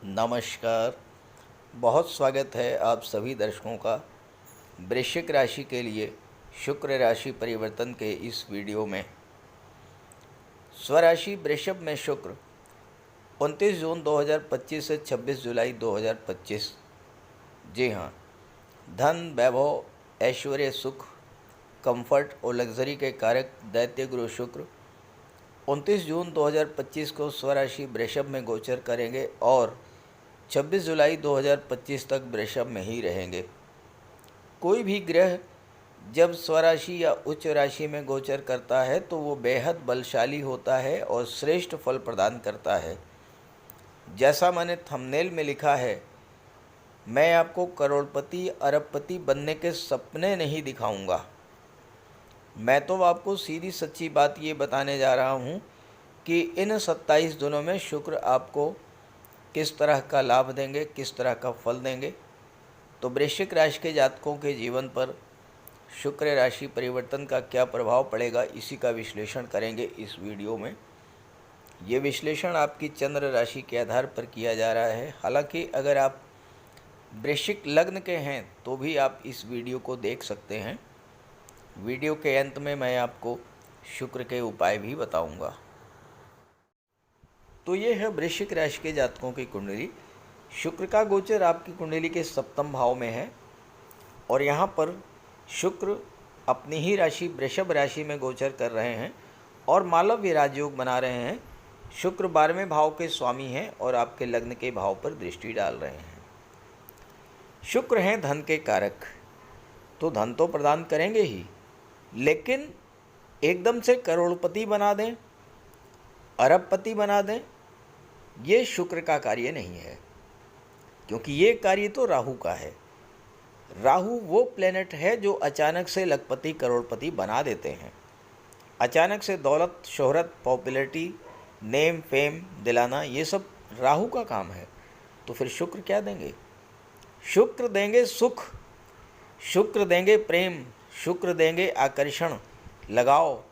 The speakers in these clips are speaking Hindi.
नमस्कार। बहुत स्वागत है आप सभी दर्शकों का वृश्चिक राशि के लिए शुक्र राशि परिवर्तन के इस वीडियो में। स्वराशि वृषभ में शुक्र 29 जून 2025 से 26 जुलाई 2025। जी हाँ, धन, वैभव, ऐश्वर्य, सुख, कंफर्ट और लग्जरी के कारक दैत्य गुरु शुक्र 29 जून 2025 को स्वराशि वृषभ में गोचर करेंगे और 26 जुलाई 2025 तक वृषभ में ही रहेंगे। कोई भी ग्रह जब स्वराशि या उच्च राशि में गोचर करता है तो वो बेहद बलशाली होता है और श्रेष्ठ फल प्रदान करता है। जैसा मैंने थंबनेल में लिखा है, मैं आपको करोड़पति अरबपति बनने के सपने नहीं दिखाऊंगा। मैं तो आपको सीधी सच्ची बात ये बताने जा रहा हूँ कि इन 27 दिनों में शुक्र आपको किस तरह का लाभ देंगे, किस तरह का फल देंगे। तो वृश्चिक राशि के जातकों के जीवन पर शुक्र राशि परिवर्तन का क्या प्रभाव पड़ेगा, इसी का विश्लेषण करेंगे इस वीडियो में। ये विश्लेषण आपकी चंद्र राशि के आधार पर किया जा रहा है। हालांकि अगर आप वृश्चिक लग्न के हैं तो भी आप इस वीडियो को देख सकते हैं। वीडियो के अंत में मैं आपको शुक्र के उपाय भी बताऊंगा। तो ये है वृश्चिक राशि के जातकों की कुंडली। शुक्र का गोचर आपकी कुंडली के सप्तम भाव में है और यहाँ पर शुक्र अपनी ही राशि वृषभ राशि में गोचर कर रहे हैं और मालव्य राजयोग बना रहे हैं। शुक्र 12वें भाव के स्वामी हैं और आपके लग्न के भाव पर दृष्टि डाल रहे हैं। शुक्र हैं धन के कारक, तो धन तो प्रदान करेंगे ही, लेकिन एकदम से करोड़पति बना दें, अरबपति बना दें, ये शुक्र का कार्य नहीं है, क्योंकि ये कार्य तो राहु का है। राहु वो प्लेनेट है जो अचानक से लखपति करोड़पति बना देते हैं। अचानक से दौलत, शोहरत, पॉपुलैरिटी, नेम, फेम दिलाना, ये सब राहु का काम है। तो फिर शुक्र क्या देंगे? शुक्र देंगे सुख, शुक्र देंगे प्रेम, शुक्र देंगे आकर्षण, लगाव,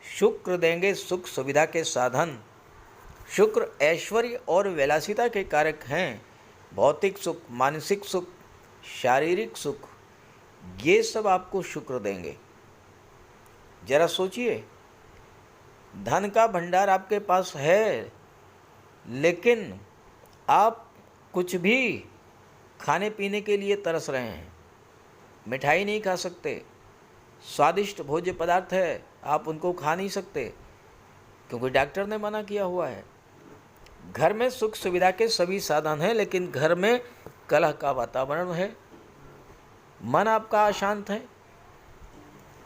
शुक्र देंगे सुख सुविधा के साधन। शुक्र ऐश्वर्य और विलासिता के कारक हैं। भौतिक सुख, मानसिक सुख, शारीरिक सुख, ये सब आपको शुक्र देंगे। जरा सोचिए, धन का भंडार आपके पास है, लेकिन आप कुछ भी खाने पीने के लिए तरस रहे हैं। मिठाई नहीं खा सकते, स्वादिष्ट भोज्य पदार्थ है, आप उनको खा नहीं सकते क्योंकि डॉक्टर ने मना किया हुआ है। घर में सुख सुविधा के सभी साधन हैं, लेकिन घर में कलह का वातावरण है, मन आपका अशांत है।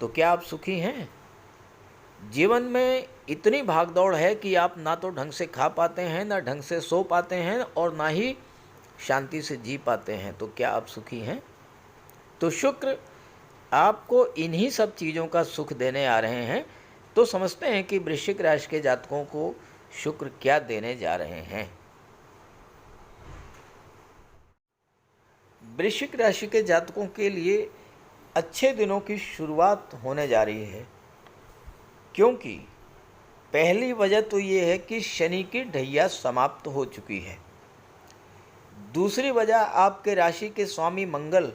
तो क्या आप सुखी हैं? जीवन में इतनी भागदौड़ है कि आप ना तो ढंग से खा पाते हैं, ना ढंग से सो पाते हैं और ना ही शांति से जी पाते हैं। तो क्या आप सुखी हैं? तो शुक्र आपको इन्हीं सब चीज़ों का सुख देने आ रहे हैं। तो समझते हैं कि वृश्चिक राशि के जातकों को शुक्र क्या देने जा रहे हैं। वृश्चिक राशि के जातकों के लिए अच्छे दिनों की शुरुआत होने जा रही है, क्योंकि पहली वजह तो ये है कि शनि की ढैया समाप्त हो चुकी है। दूसरी वजह, आपके राशि के स्वामी मंगल,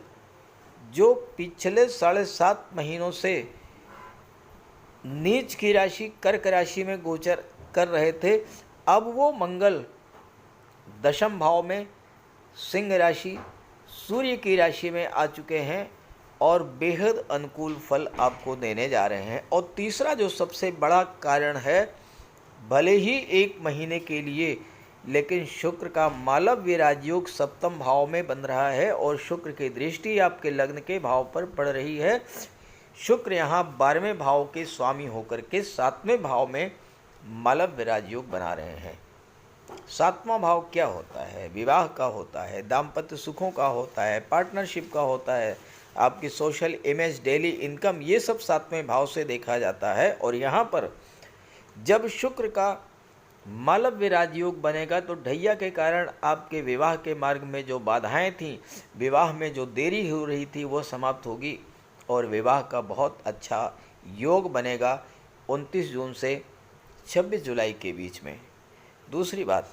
जो पिछले 7.5 महीनों से नीच की राशि कर्क राशि में गोचर कर रहे थे, अब वो मंगल दशम भाव में सिंह राशि सूर्य की राशि में आ चुके हैं और बेहद अनुकूल फल आपको देने जा रहे हैं। और तीसरा जो सबसे बड़ा कारण है, भले ही 1 महीने के लिए, लेकिन शुक्र का मालव्य राजयोग सप्तम भाव में बन रहा है और शुक्र की दृष्टि आपके लग्न के भाव पर पड़ रही है। शुक्र यहाँ 12वें भाव के स्वामी होकर के 7वें भाव में मालव्य राजयोग बना रहे हैं। 7वां भाव क्या होता है? विवाह का होता है, दाम्पत्य सुखों का होता है, पार्टनरशिप का होता है, आपकी सोशल इमेज, डेली इनकम, ये सब 7वें भाव से देखा जाता है। और यहाँ पर जब शुक्र का मालव्य राजयोग बनेगा तो ढैया के कारण आपके विवाह के मार्ग में जो बाधाएं थीं, विवाह में जो देरी हो रही थी, वो समाप्त होगी और विवाह का बहुत अच्छा योग बनेगा 29 जून से 26 जुलाई के बीच में। दूसरी बात,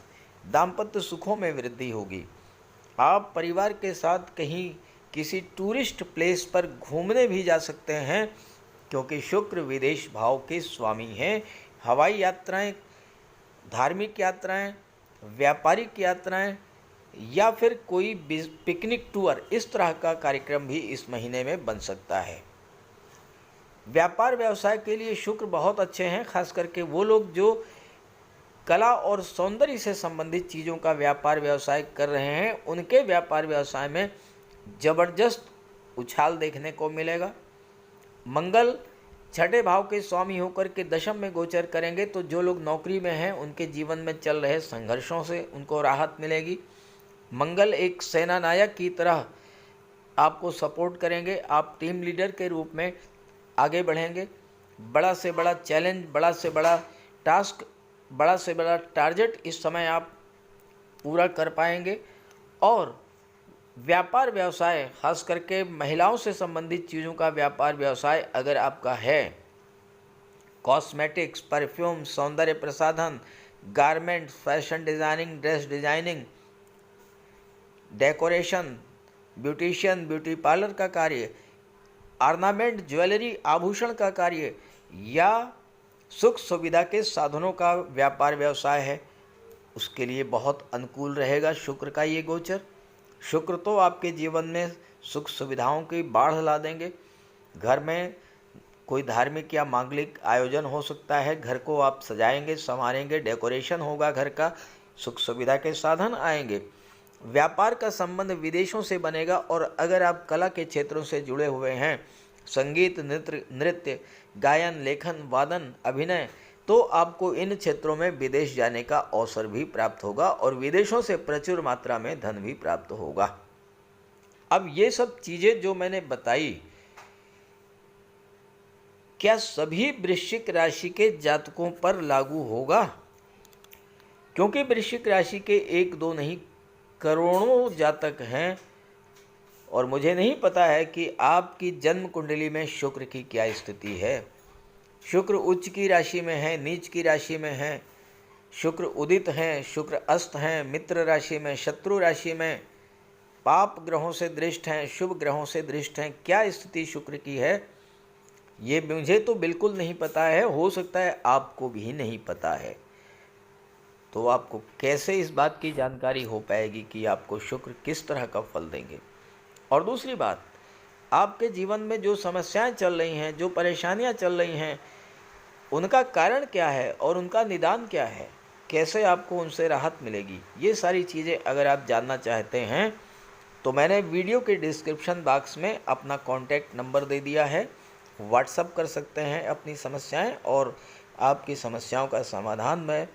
दाम्पत्य सुखों में वृद्धि होगी। आप परिवार के साथ कहीं किसी टूरिस्ट प्लेस पर घूमने भी जा सकते हैं, क्योंकि शुक्र विदेश भाव के स्वामी हैं। हवाई यात्राएं, धार्मिक यात्राएं, व्यापारिक यात्राएं या फिर कोई पिकनिक टूर, इस तरह का कार्यक्रम भी इस महीने में बन सकता है। व्यापार व्यवसाय के लिए शुक्र बहुत अच्छे हैं, खास करके वो लोग जो कला और सौंदर्य से संबंधित चीज़ों का व्यापार व्यवसाय कर रहे हैं, उनके व्यापार व्यवसाय में ज़बरदस्त उछाल देखने को मिलेगा। मंगल छठे भाव के स्वामी होकर के दशम में गोचर करेंगे, तो जो लोग नौकरी में हैं उनके जीवन में चल रहे संघर्षों से उनको राहत मिलेगी। मंगल एक सेना नायक की तरह आपको सपोर्ट करेंगे। आप टीम लीडर के रूप में आगे बढ़ेंगे। बड़ा से बड़ा चैलेंज, बड़ा से बड़ा टास्क, बड़ा से बड़ा टारगेट इस समय आप पूरा कर पाएंगे। और व्यापार व्यवसाय, खास करके महिलाओं से संबंधित चीज़ों का व्यापार व्यवसाय अगर आपका है, कॉस्मेटिक्स, परफ्यूम, सौंदर्य प्रसाधन, garment, fashion designing, dress designing, decoration, beautician, beauty parlour का कार्य, ऑर्नामेंट, ज्वेलरी, आभूषण का कार्य या सुख सुविधा के साधनों का व्यापार व्यवसाय है, उसके लिए बहुत अनुकूल रहेगा शुक्र का ये गोचर। शुक्र तो आपके जीवन में सुख सुविधाओं की बाढ़ ला देंगे। घर में कोई धार्मिक या मांगलिक आयोजन हो सकता है, घर को आप सजाएंगे, संवारेंगे, डेकोरेशन होगा घर का, सुख सुविधा के साधन आएंगे। व्यापार का संबंध विदेशों से बनेगा। और अगर आप कला के क्षेत्रों से जुड़े हुए हैं, संगीत, नृत्य, गायन, लेखन, वादन, अभिनय, तो आपको इन क्षेत्रों में विदेश जाने का अवसर भी प्राप्त होगा और विदेशों से प्रचुर मात्रा में धन भी प्राप्त होगा। अब ये सब चीज़ें जो मैंने बताई, क्या सभी वृश्चिक राशि के जातकों पर लागू होगा? क्योंकि वृश्चिक राशि के एक दो नहीं, करोड़ों जातक हैं और मुझे नहीं पता है कि आपकी जन्म कुंडली में शुक्र की क्या स्थिति है। शुक्र उच्च की राशि में है, नीच की राशि में है, शुक्र उदित हैं, शुक्र अस्त हैं, मित्र राशि में, शत्रु राशि में, पाप ग्रहों से दृष्ट हैं, शुभ ग्रहों से दृष्ट हैं। क्या स्थिति शुक्र की है ये मुझे तो बिल्कुल नहीं पता है, हो सकता है आपको भी नहीं पता है। तो आपको कैसे इस बात की जानकारी हो पाएगी कि आपको शुक्र किस तरह का फल देंगे? और दूसरी बात, आपके जीवन में जो समस्याएं चल रही हैं, जो परेशानियां चल रही हैं, उनका कारण क्या है और उनका निदान क्या है, कैसे आपको उनसे राहत मिलेगी, ये सारी चीज़ें अगर आप जानना चाहते हैं तो मैंने वीडियो के डिस्क्रिप्शन बॉक्स में अपना कॉन्टैक्ट नंबर दे दिया है। व्हाट्सअप कर सकते हैं अपनी समस्याएं और आपकी समस्याओं का समाधान मैं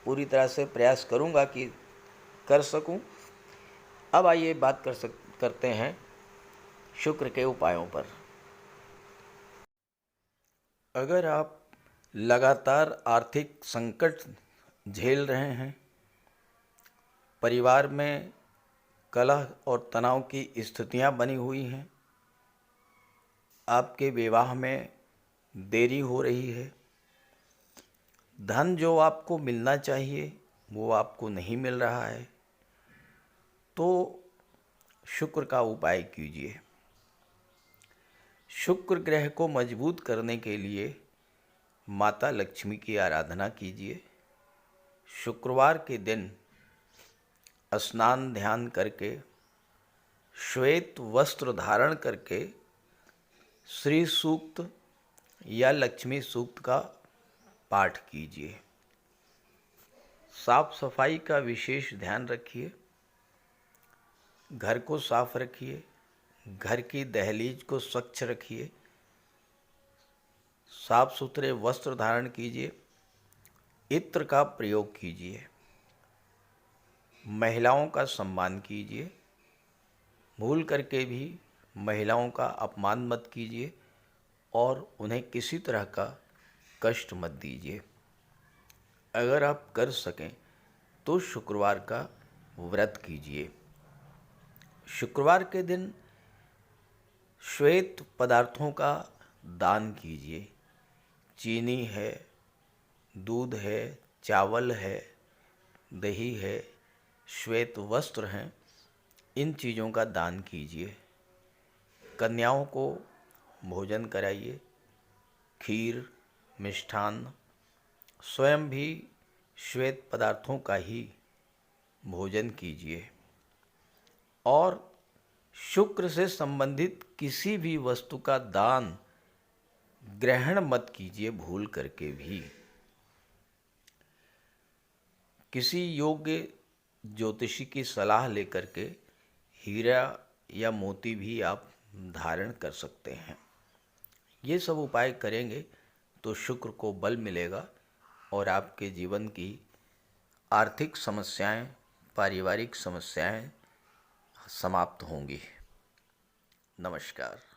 पूरी तरह से प्रयास करूंगा कि कर सकूं। अब आइए बात करते हैं शुक्र के उपायों पर। अगर आप लगातार आर्थिक संकट झेल रहे हैं, परिवार में कलह और तनाव की स्थितियां बनी हुई हैं, आपके विवाह में देरी हो रही है, धन जो आपको मिलना चाहिए वो आपको नहीं मिल रहा है, तो शुक्र का उपाय कीजिए। शुक्र ग्रह को मजबूत करने के लिए माता लक्ष्मी की आराधना कीजिए। शुक्रवार के दिन स्नान ध्यान करके, श्वेत वस्त्र धारण करके श्री सूक्त या लक्ष्मी सूक्त का पाठ कीजिए। साफ सफाई का विशेष ध्यान रखिए, घर को साफ रखिए, घर की दहलीज को स्वच्छ रखिए, साफ सुथरे वस्त्र धारण कीजिए, इत्र का प्रयोग कीजिए, महिलाओं का सम्मान कीजिए, भूल करके भी महिलाओं का अपमान मत कीजिए और उन्हें किसी तरह का कष्ट मत दीजिए। अगर आप कर सकें तो शुक्रवार का व्रत कीजिए। शुक्रवार के दिन श्वेत पदार्थों का दान कीजिए। चीनी है, दूध है, चावल है, दही है, श्वेत वस्त्र हैं, इन चीज़ों का दान कीजिए। कन्याओं को भोजन कराइए, खीर, मिष्ठान्न, स्वयं भी श्वेत पदार्थों का ही भोजन कीजिए। और शुक्र से संबंधित किसी भी वस्तु का दान ग्रहण मत कीजिए भूल करके भी। किसी योग्य ज्योतिषी की सलाह लेकर के हीरा या मोती भी आप धारण कर सकते हैं। ये सब उपाय करेंगे तो शुक्र को बल मिलेगा और आपके जीवन की आर्थिक समस्याएं, पारिवारिक समस्याएं समाप्त होंगी। नमस्कार।